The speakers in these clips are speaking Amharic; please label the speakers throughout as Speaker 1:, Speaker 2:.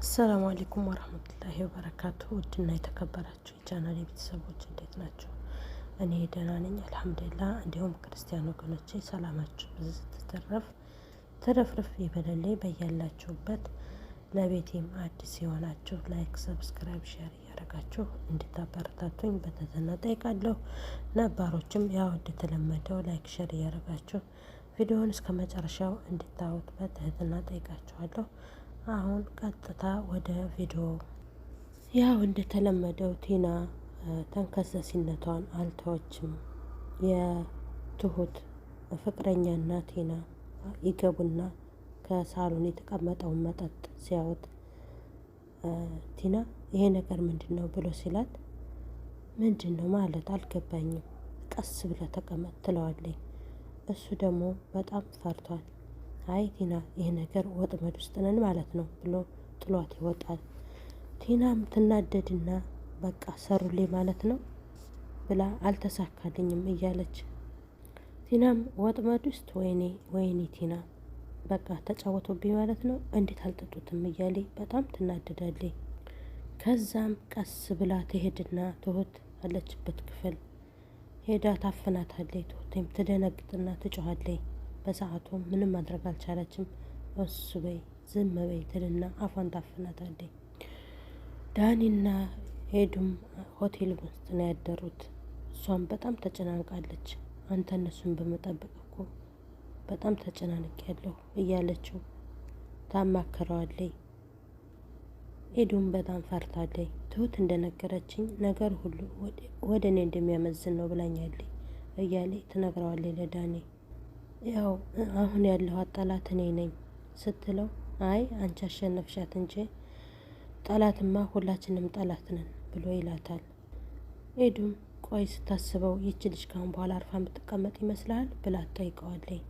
Speaker 1: አሰላሙ አለይኩም ወራህመቱላሂ ወበረካቱ። ውድና የተከበራችሁ የቻናሌ ቤተሰቦች እንዴት ናቸው? እኔ ደህና ነኝ አልሐምዱሊላህ። እንዲሁም ክርስቲያን ወገኖቼ ሰላማችሁ ብዙ ተረፍርፍ ይበለልኝ በያላችሁበት። ለቤቴም አዲስ የሆናችሁ ላይክ፣ ሰብስክራይብ፣ ሼር እያደረጋችሁ እንድታበረታቱኝ በትህትና ጠይቃለሁ። ነባሮችም ያው እንደተለመደው ላይክ፣ ሼር እያደረጋችሁ ቪዲዮውን እስከ መጨረሻው እንድታዩት በትህትና ጠይቃችኋለሁ። አሁን ቀጥታ ወደ ቪዲዮ። ያው እንደተለመደው ቲና ተንከሰሲነቷን አልተወችም። የትሁት ፍቅረኛና ቲና ይገቡና ከሳሎን የተቀመጠውን መጠጥ ሲያወጥ ቲና ይሄ ነገር ምንድን ነው ብሎ ሲላት ምንድን ነው ማለት አልገባኝም፣ ቀስ ብለ ተቀመጥ ትለዋለኝ። እሱ ደግሞ በጣም ፈርቷል። አይ ቲና ይሄ ነገር ወጥመድ ውስጥ ነን ማለት ነው ብሎ ጥሏት ይወጣል። ቲናም ትናደድና በቃ ሰሩልኝ ማለት ነው ብላ አልተሳካልኝም እያለች ቲናም ወጥመድ ውስጥ ወይኔ ቲና በቃ ተጫወቶብኝ ማለት ነው እንዴት አልጠጡትም እያለ በጣም ትናደዳለች። ከዛም ቀስ ብላ ትሄድና ትሁት አለችበት ክፍል ሄዳ ታፍናታለች። ትሁትም ትደነግጥና ትጮኻለች። በሰዓቱ ምንም ማድረግ አልቻለችም። እሱ በይ ዝም በይ ትልና አፏን ታፍናታለች። ዳኒና ሄዱም ሆቴል ውስጥ ነው ያደሩት። እሷም በጣም ተጨናንቃለች። አንተ እነሱን በመጠበቅ እኮ በጣም ተጨናንቅ ያለሁ እያለችው ታማክረዋለች። ሄዱም በጣም ፈርታለች። ትሁት እንደነገረችኝ ነገር ሁሉ ወደ እኔ እንደሚያመዝን ነው ብላኛለች እያለ ትነግረዋለች ለዳኒ። ያው አሁን ያለው ጠላት እኔ ነኝ ስትለው አይ አንቺ አሸነፍሻት እንጂ ጠላትማ ሁላችንም ጠላት ነን ብሎ ይላታል። ኤዱም ቆይ ስታስበው ይች ልጅ ካሁን በኋላ አርፋ የምትቀመጥ ይመስላል ብላ ትጠይቀዋለች።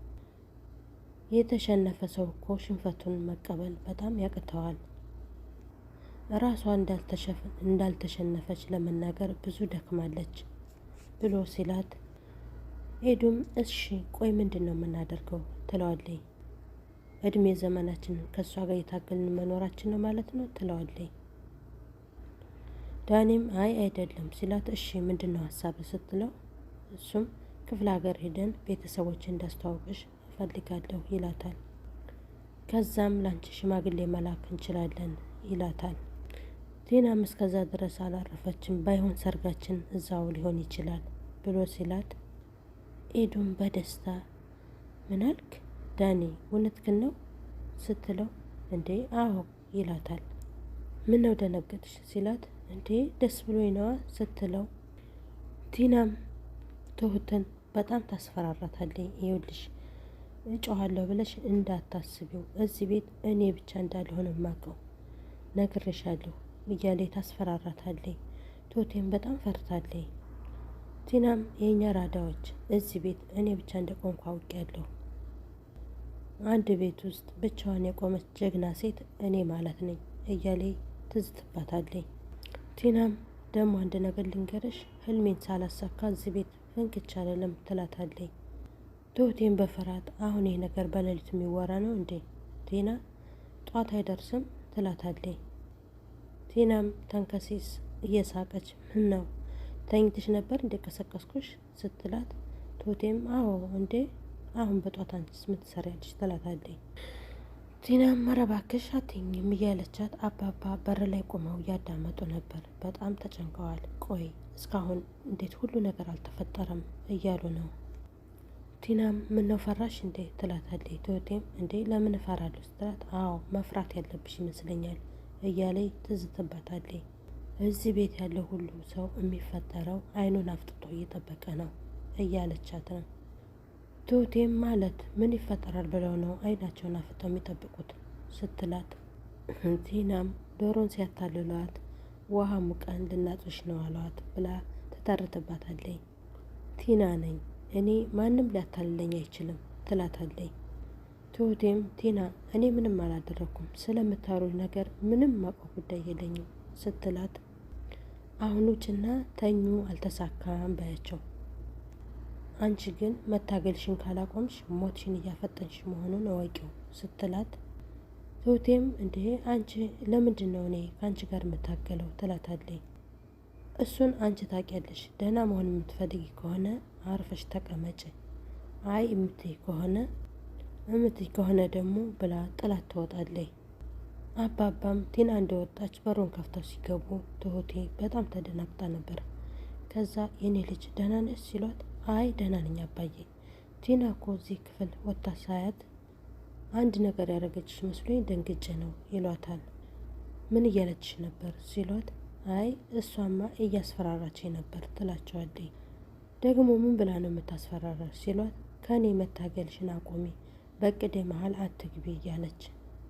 Speaker 1: የተሸነፈ ሰው እኮ ሽንፈቱን መቀበል በጣም ያቅተዋል። ራሷ እንዳልተሸነፈች ለመናገር ብዙ ደክማለች ብሎ ሲላት ኤዱም እሺ ቆይ ምንድን ነው የምናደርገው ትለዋለች። እድሜ ዘመናችንን ከእሷ ጋር የታገልን መኖራችን ነው ማለት ነው ትለዋለች። ዳኒም አይ አይደለም ሲላት እሺ ምንድን ነው ሀሳብ ስትለው እሱም ክፍለ ሀገር ሄደን ቤተሰቦች እንዳስተዋውቅሽ እፈልጋለሁ ይላታል። ከዛም ላንቺ ሽማግሌ መላክ እንችላለን ይላታል። ቲናም እስከዛ ድረስ አላረፈችም። ባይሆን ሰርጋችን እዛው ሊሆን ይችላል ብሎ ሲላት ኤዱም በደስታ ምን አልክ ዳኒ እውነትህን ነው ስትለው እንዴ አዎ ይላታል። ምን ነው ደነገጥሽ ሲላት እንዴ ደስ ብሎኝ ነዋ ስትለው ቲናም ትሁትን በጣም ታስፈራራታለች። ይኸውልሽ እጮሃለሁ ብለሽ እንዳታስቢው እዚህ ቤት እኔ ብቻ እንዳልሆነ ማቀው ነግሬሻለሁ እያለ ታስፈራራታለች። ትሁቴም በጣም ፈርታለች። ቲናም የኛ ራዳዎች እዚህ ቤት እኔ ብቻ እንደቆምኩ አውቄያለሁ። አንድ ቤት ውስጥ ብቻዋን የቆመች ጀግና ሴት እኔ ማለት ነኝ እያለ ትዝትባታለች። ቲናም ደግሞ አንድ ነገር ልንገርሽ ህልሜን ሳላሳካ እዚህ ቤት ፍንክች አልልም ትላታለች። ትሁቴም በፍርሃት አሁን ይህ ነገር በሌሊት የሚወራ ነው እንዴ ቲና ጧት አይደርስም ትላታለች። ቲናም ተንከሲስ እየሳቀች ምን ነው ተኝተሽ ነበር እንደቀሰቀስኩሽ ስትላት ትሁቴም አዎ እንዴ አሁን በጧት አንቺስ ምን ትሰሪያለሽ ትላታለች። ቲናም ኧረ እባክሽ አትይኝም እያለቻት አባባ በር ላይ ቆመው እያዳመጡ ነበር። በጣም ተጨንቀዋል። ቆይ እስካሁን እንዴት ሁሉ ነገር አልተፈጠረም እያሉ ነው። ቲናም ምን ነው ፈራሽ እንዴ ትላታለች። ትሁቴም እንዴ ለምን እፈራለሁ ስትላት አዎ መፍራት ያለብሽ ይመስለኛል እያለች ትዝትባታለች። እዚህ ቤት ያለው ሁሉ ሰው የሚፈጠረው አይኑን አፍጥጦ እየጠበቀ ነው እያለቻት ነው። ትሁቴም ማለት ምን ይፈጠራል ብለው ነው አይናቸውን አፍጠው የሚጠብቁት ስትላት ቲናም ዶሮን ሲያታልሏት ውሃ ሙቀን ልናጦሽ ነው አሏት ብላ ትተርትባታለች። ቲና ነኝ እኔ ማንም ሊያታልለኝ አይችልም ትላታለች። ትሁቴም ቲና እኔ ምንም አላደረኩም ስለምታሩኝ ነገር ምንም ማውቀው ጉዳይ የለኝም ስትላት አሁን ውጭና ተኙ አልተሳካም ባያቸው አንቺ ግን መታገልሽን ካላቆምሽ ሞትሽን እያፈጠንሽ መሆኑን እወቂው ስትላት ትሁቴም እንዴ አንቺ ለምንድን ነው እኔ ከአንቺ ጋር የምታገለው ትላታለች። እሱን አንቺ ታውቂያለሽ። ደህና መሆን የምትፈልጊ ከሆነ አርፈሽ ተቀመጭ፣ አይ እምትይ ከሆነ ደግሞ ብላ ጥላት ትወጣለች። አባባም ቲና እንደወጣች በሩን ከፍተው ሲገቡ ትሁቴ በጣም ተደናግጣ ነበር። ከዛ የኔ ልጅ ደህና ነሽ ሲሏት አይ ደህና ነኝ አባዬ፣ ቲና እኮ እዚህ ክፍል ወጥታ ሳያት አንድ ነገር ያደረገችሽ መስሎኝ ደንግጬ ነው ይሏታል። ምን እያለችሽ ነበር ሲሏት አይ እሷማ እያስፈራራች ነበር ትላቸዋለች። ደግሞ ምን ብላ ነው የምታስፈራራች ሲሏት ከእኔ መታገልሽን አቁሚ፣ በቅዴ መሀል አትግቢ እያለች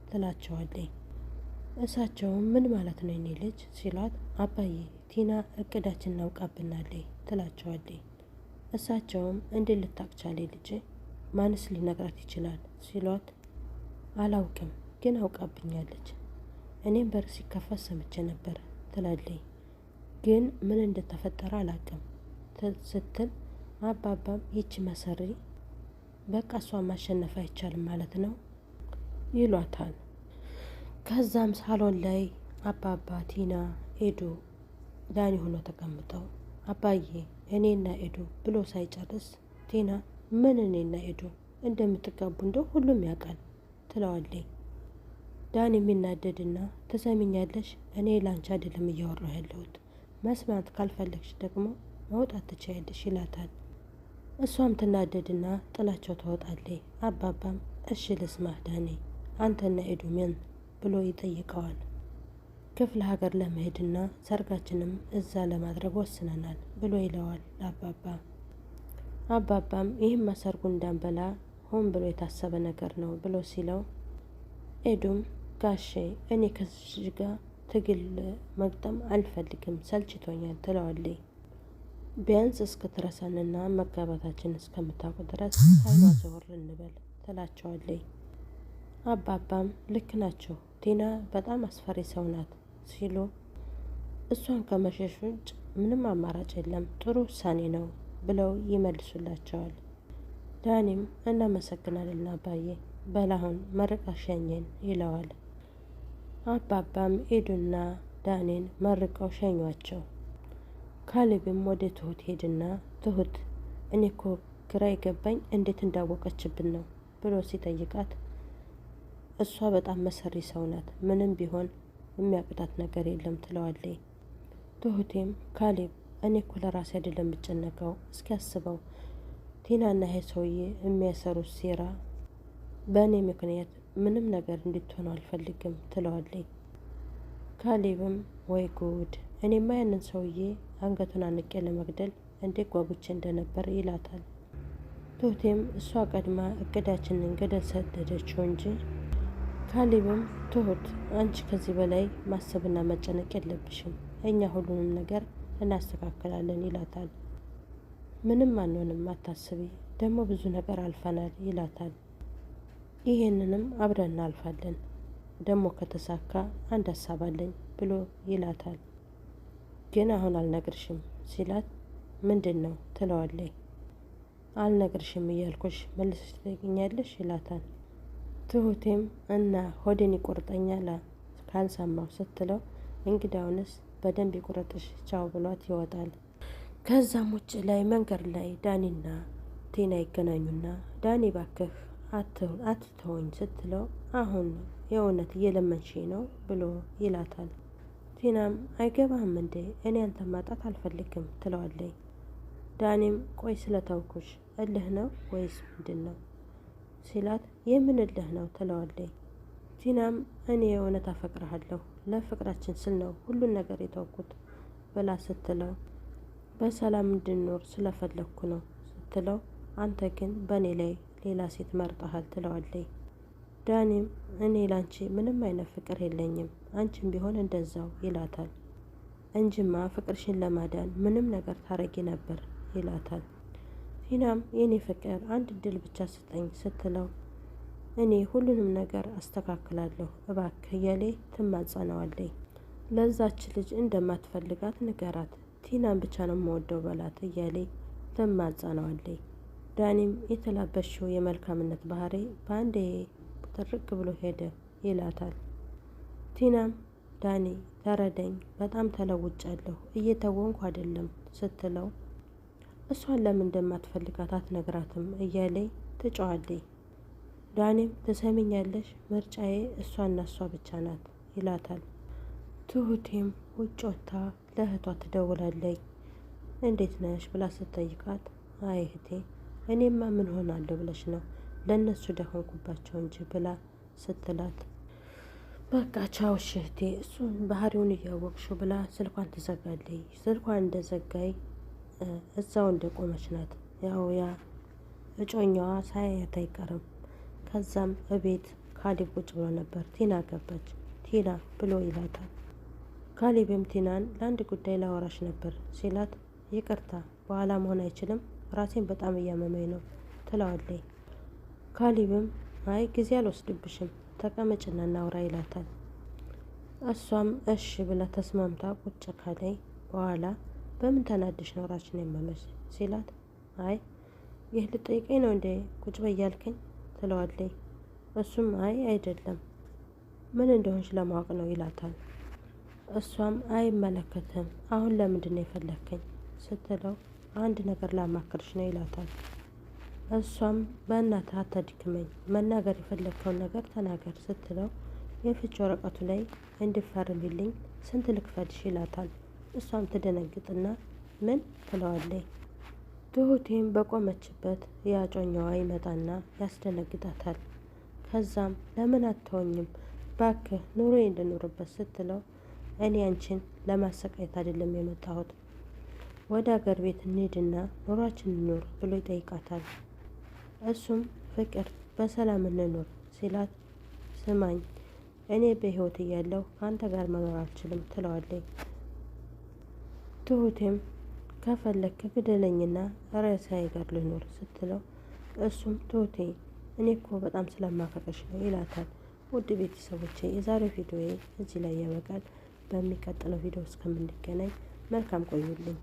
Speaker 1: ትላቸዋለች። እሳቸውም ምን ማለት ነው የኔ ልጅ ሲሏት አባዬ ቲና እቅዳችን እናውቃብናለች ትላቸዋለች። እሳቸውም እንዴት ልታቅቻሌ ልጅ፣ ማንስ ሊነግራት ይችላል ሲሏት አላውቅም ግን አውቃብኛለች፣ እኔም በር ሲከፈት ሰምቼ ነበር ትላለች። ግን ምን እንደተፈጠረ አላውቅም ስትል አባባም ይቺ መሰሪ በቃ እሷን ማሸነፍ አይቻልም ማለት ነው ይሏታል። ከዛም ሳሎን ላይ አባባ፣ ቲና፣ ኤዱ፣ ዳኒ ሆኖ ተቀምጠው አባዬ እኔና ኤዱ ብሎ ሳይጨርስ ቲና ምን እኔና ኤዱ እንደምትጋቡ እንደው ሁሉም ያውቃል ትለዋለች። ዳኒ የሚናደድና ትሰሚኛለሽ፣ እኔ ላንቺ አይደለም እያወራሁ ያለሁት፣ መስማት ካልፈለግሽ ደግሞ መውጣት ትችያለሽ ይላታል። እሷም ትናደድና ጥላቸው ትወጣለች። አባባም እሺ ልስማህ ዳኒ፣ አንተና ኤዱ ምን ብሎ ይጠይቀዋል። ክፍለ ሀገር ለመሄድና ሰርጋችንም እዛ ለማድረግ ወስነናል ብሎ ይለዋል ለአባባ። አባባም ይህም ሰርጉ እንዳንበላ ሆን ብሎ የታሰበ ነገር ነው ብሎ ሲለው ኤዱም ጋሼ እኔ ከዚህ ጋር ትግል መግጠም አልፈልግም ሰልችቶኛል ትለዋለች። ቢያንስ እስክትረሳንና መጋባታችን እስከምታውቁ ድረስ አይኗ ዘወር እንበል ትላቸዋለች። አባባም ልክ ናቸው፣ ቲና በጣም አስፈሪ ሰው ናት ሲሉ እሷን ከመሸሽ ውጭ ምንም አማራጭ የለም፣ ጥሩ ውሳኔ ነው ብለው ይመልሱላቸዋል። ዳኒም እናመሰግናለን አባዬ፣ በላሁን መርቃ ሸኘን ይለዋል። አባባም ኤዱና ዳኒን መርቀው ሸኟቸው። ካሌብም ወደ ትሁት ሄድና ትሁት እኔ እኮ ግራ የገባኝ እንዴት እንዳወቀችብን ነው ብሎ ሲጠይቃት እሷ በጣም መሰሪ ሰው ናት፣ ምንም ቢሆን የሚያቅታት ነገር የለም ትለዋለች። ትሁቴም ካሌብ እኔ እኮ ለራሴ አይደለም የምጨነቀው፣ እስኪ አስበው ቲናና ይሄ ሰውዬ የሚያሰሩት ሴራ በእኔ ምክንያት ምንም ነገር እንድትሆኑ አልፈልግም ትለዋለች። ካሌብም ወይ ጉድ፣ እኔማ ያንን ሰውዬ አንገቱን አንቄ ለመግደል እንዴት ጓጉቼ እንደነበር ይላታል። ትሁቴም እሷ ቀድማ እቅዳችንን ገደል ሰደደችው እንጂ ካሌብም ትሁት አንቺ ከዚህ በላይ ማሰብና መጨነቅ የለብሽም፣ እኛ ሁሉንም ነገር እናስተካክላለን ይላታል። ምንም አንሆንም አታስቢ፣ ደግሞ ብዙ ነገር አልፈናል ይላታል። ይሄንንም አብረን እናልፋለን፣ ደግሞ ከተሳካ አንድ ሀሳብ አለኝ ብሎ ይላታል። ግን አሁን አልነግርሽም ሲላት ምንድን ነው ትለዋለች። አልነግርሽም እያልኩሽ መልሰሽ ትጠይቂኛለሽ ይላታል። ትሁቴም እና ሆዴን ይቆርጠኛል ካልሰማው ስትለው እንግዳውንስ በደንብ ይቁረጥሽ ቻው ብሏት ይወጣል። ከዛም ውጭ ላይ መንገድ ላይ ዳኒና ቲና ይገናኙና ዳኒ ባክህ አትተወኝ ስትለው አሁን የእውነት እየለመንሽ ነው ብሎ ይላታል። ቲናም አይገባህም እንዴ እኔ አንተ ማጣት አልፈልግም ትለዋለች። ዳኒም ቆይ ስለተውኩሽ እልህ ነው ወይስ ምንድን ነው ሲላት የምን እልህ ነው ትለዋለች። ቲናም እኔ የእውነት አፈቅርሃለሁ፣ ለፍቅራችን ስል ነው ሁሉን ነገር የተውኩት ብላ ስትለው በሰላም እንድንኖር ስለፈለግኩ ነው ስትለው አንተ ግን በእኔ ላይ ሌላ ሴት መርጠሃል ትለዋለች። ዳኒም እኔ ላንቺ ምንም አይነት ፍቅር የለኝም፣ አንቺም ቢሆን እንደዛው ይላታል። እንጅማ ፍቅርሽን ለማዳን ምንም ነገር ታረጊ ነበር ይላታል። ቲናም የኔ ፍቅር አንድ እድል ብቻ ስጠኝ ስትለው እኔ ሁሉንም ነገር አስተካክላለሁ እባክህ እያሌ ትማጸነዋለች። ለዛች ልጅ እንደማትፈልጋት ንገራት፣ ቲናን ብቻ ነው የምወደው በላት እያሌ ትማጸነዋለች። ዳኒም የተላበሽው የመልካምነት ባህሪ በአንዴ ጥርቅ ብሎ ሄደ። ይላታል። ቲናም ዳኒ ተረደኝ፣ በጣም ተለውጫለሁ፣ እየተወንኩ አይደለም ስትለው እሷን ለምን እንደማትፈልጋት አትነግራትም እያለኝ ትጮኻለች። ዳኒም ትሰሚኛለሽ፣ ምርጫዬ እሷና እሷ ብቻ ናት ይላታል። ትሁቴም ውጭ ወጥታ ለእህቷ ትደውላለች። እንዴት ነሽ ብላ ስትጠይቃት አይ እህቴ እኔማ ምን ሆናለሁ ብለሽ ነው ለእነሱ ደሆንኩባቸው እንጂ ብላ ስትላት በቃ ቻው እህቴ እሱን ባህሪውን እያወቅሽው ብላ ስልኳን ትዘጋለች። ስልኳን እንደዘጋይ እዛው እንደቆመች ናት። ያው ያ እጮኛዋ ሳያያት አይቀርም። ከዛም እቤት ካሌብ ቁጭ ብሎ ነበር። ቲና ገባች። ቲና ብሎ ይላታል። ካሌብም ቲናን ለአንድ ጉዳይ ላወራሽ ነበር ሲላት ይቅርታ በኋላ መሆን አይችልም፣ ራሴን በጣም እያመመኝ ነው ትለዋለች። ካሌብም አይ ጊዜ አልወስድብሽም ተቀመጭና እናውራ ይላታል። እሷም እሺ ብላ ተስማምታ ቁጭ ካለይ በኋላ በምን ተናድሽ ነው ራስሽን ያመመሽ ሲላት አይ ይህ ልጠይቀኝ ነው እንዴ ቁጭ በያልከኝ ትለዋለች። እሱም አይ አይደለም ምን እንደሆንሽ ለማወቅ ነው ይላታል። እሷም አይመለከትም አሁን ለምንድን ነው የፈለከኝ ስትለው አንድ ነገር ላማክርሽ ነው ይላታል። እሷም በእናትህ አታድክመኝ፣ መናገር የፈለግከውን ነገር ተናገር ስትለው የፍች ወረቀቱ ላይ እንድፈርምልኝ ስንት ልክፈልሽ ይላታል። እሷም ትደነግጥና ምን ትለዋለች። ትሁቴም በቆመችበት ያጮኛዋ ይመጣና ያስደነግጣታል። ከዛም ለምን አትተወኝም ባክህ ኑሮ እንድኖርበት ስትለው እኔ አንቺን ለማሰቃየት አይደለም የመጣሁት ወደ አገር ቤት እንሂድና ኑሯችን እንኖር ብሎ ይጠይቃታል። እሱም ፍቅር በሰላም እንኖር ሲላት ስማኝ እኔ በህይወት እያለሁ ከአንተ ጋር መኖር አልችልም ትለዋለች። ትሁቴም ከፈለክ ግደለኝና ርዕሳዬ ጋር ልኖር ስትለው እሱም ትሁቴ እኔ እኮ በጣም ስለማፈቅርሽ ነው ይላታል። ውድ ቤተሰቦቼ የዛሬው ቪዲዮ እዚህ ላይ ያበቃል። በሚቀጥለው ቪዲዮ እስከምንገናኝ መልካም ቆዩልኝ።